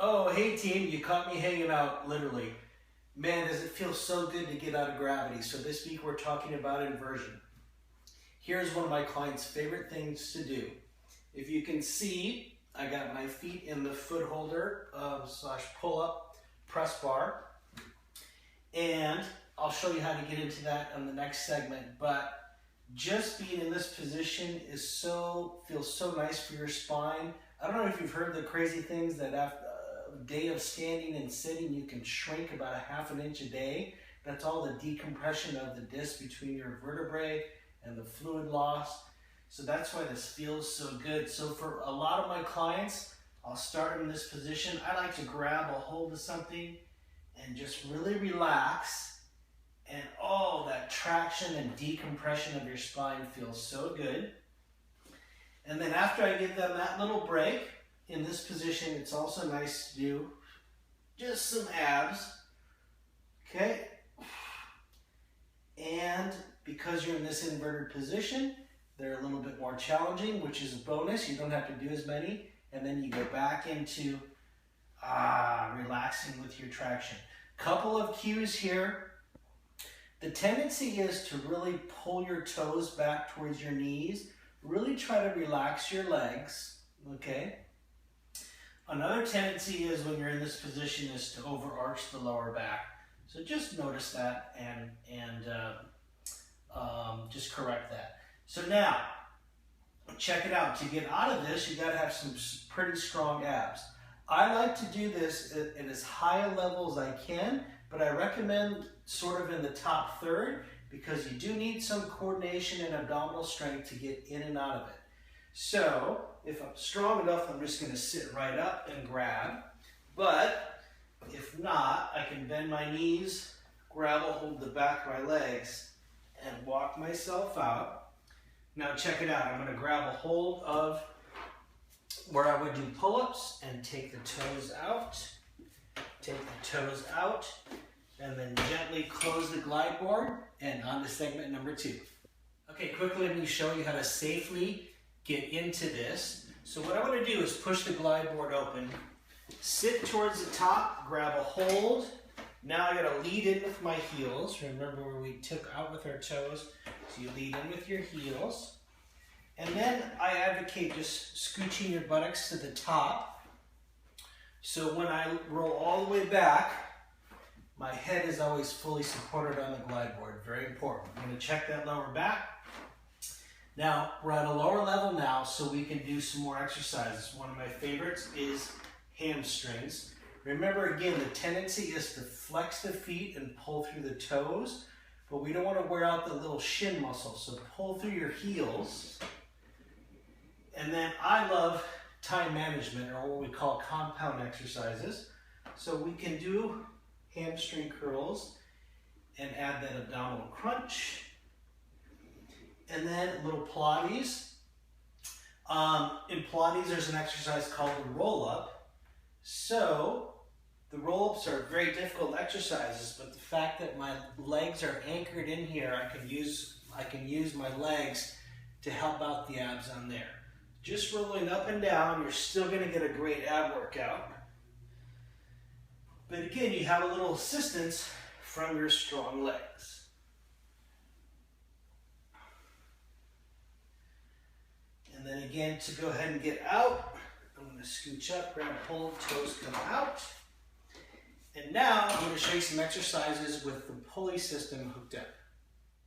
Oh, hey team, you caught me hanging out, literally. Man, does it feel so good to get out of gravity. So this week we're talking about inversion. Here's one of my clients' favorite things to do. If you can see, I got my feet in the foot holder slash pull-up press bar. And I'll show you how to get into that in the next segment. But just being in this position feels so nice for your spine. I don't know if you've heard the crazy things that after a day of standing and sitting, you can shrink about a ½ an inch a day. That's all the decompression of the disc between your vertebrae and the fluid loss. So that's why this feels so good. So for a lot of my clients, I'll start in this position. I like to grab a hold of something and just really relax. And oh, that traction and decompression of your spine feels so good. And then after I give them that little break, in this position, it's also nice to do just some abs, okay? And because you're in this inverted position, they're a little bit more challenging, which is a bonus. You don't have to do as many. And then you go back into relaxing with your traction. Couple of cues here. The tendency is to really pull your toes back towards your knees. Really try to relax your legs, okay? Another tendency is when you're in this position is to overarch the lower back. So just notice that and just correct that. So now, check it out. To get out of this, you gotta have some pretty strong abs. I like to do this at as high a level as I can, but I recommend sort of in the top third because you do need some coordination and abdominal strength to get in and out of it. So, if I'm strong enough, I'm just going to sit right up and grab. But, if not, I can bend my knees, grab a hold of the back of my legs, and walk myself out. Now check it out. I'm going to grab a hold of where I would do pull-ups and take the toes out. Take the toes out, and then gently close the glide board, and on to segment number 2. Okay, quickly let me show you how to safely get into this. So what I want to do is push the glide board open, sit towards the top, grab a hold. Now I got to lead in with my heels. Remember where we took out with our toes. So you lead in with your heels. And then I advocate just scooching your buttocks to the top. So when I roll all the way back, my head is always fully supported on the glide board. Very important. I'm going to check that lower back. Now, we're at a lower level now, so we can do some more exercises. One of my favorites is hamstrings. Remember, again, the tendency is to flex the feet and pull through the toes, but we don't want to wear out the little shin muscle, so pull through your heels. And then I love time management, or what we call compound exercises. So we can do hamstring curls and add that abdominal crunch. And then little Pilates. In Pilates, there's an exercise called the roll-up. So the roll-ups are very difficult exercises, but the fact that my legs are anchored in here, I can use my legs to help out the abs on there. Just rolling up and down, you're still going to get a great ab workout. But again, you have a little assistance from your strong legs. And then again, to go ahead and get out, I'm going to scooch up, grab a hold, toes come out. And now I'm going to show you some exercises with the pulley system hooked up.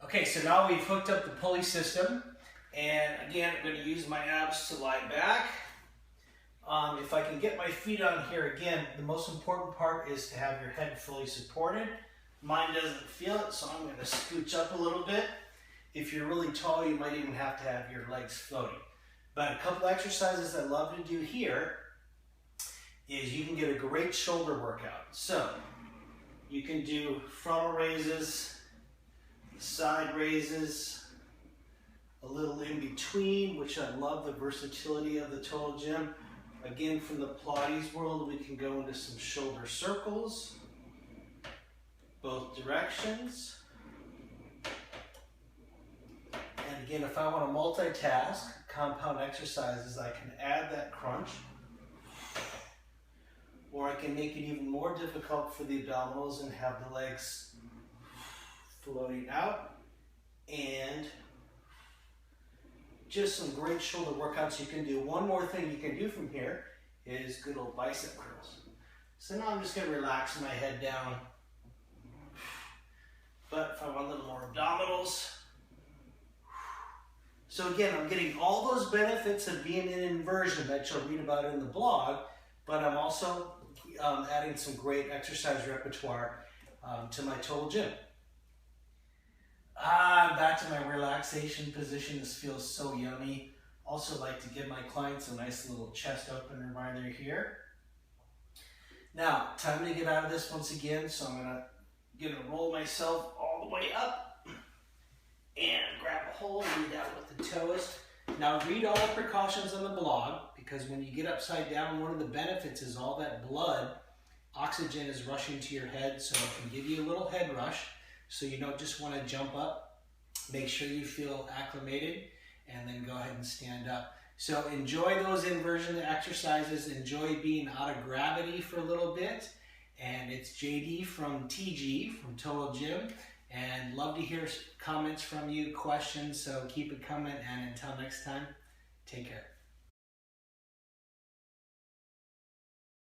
Okay, so now we've hooked up the pulley system. And again, I'm going to use my abs to lie back. If I can get my feet on here, again, the most important part is to have your head fully supported. Mine doesn't feel it, so I'm going to scooch up a little bit. If you're really tall, you might even have to have your legs floating. But a couple exercises I love to do here is you can get a great shoulder workout. So you can do frontal raises, side raises, a little in between, which I love the versatility of the Total Gym. Again, from the Pilates world, we can go into some shoulder circles, both directions. And again, if I want to multitask, compound exercises, I can add that crunch. or I can make it even more difficult for the abdominals and have the legs floating out. And just some great shoulder workouts you can do. One more thing you can do from here is good old bicep curls. So now I'm just going to relax my head down. But if I want a little more abdominals. So again, I'm getting all those benefits of being in inversion that you'll read about in the blog, but I'm also adding some great exercise repertoire to my total gym. I'm back to my relaxation position. This feels so yummy. Also like to give my clients a nice little chest opener while they're here. Now, time to get out of this once again, so I'm gonna roll myself all the way up and grab a hold, read out with the toes. Now read all the precautions on the blog, because when you get upside down, one of the benefits is all that blood, oxygen is rushing to your head, so it can give you a little head rush, so you don't just want to jump up. Make sure you feel acclimated, and then go ahead and stand up. So enjoy those inversion exercises, enjoy being out of gravity for a little bit. And it's JD from TG, from Total Gym. And love to hear comments from you, questions, so keep it coming. And until next time, take care.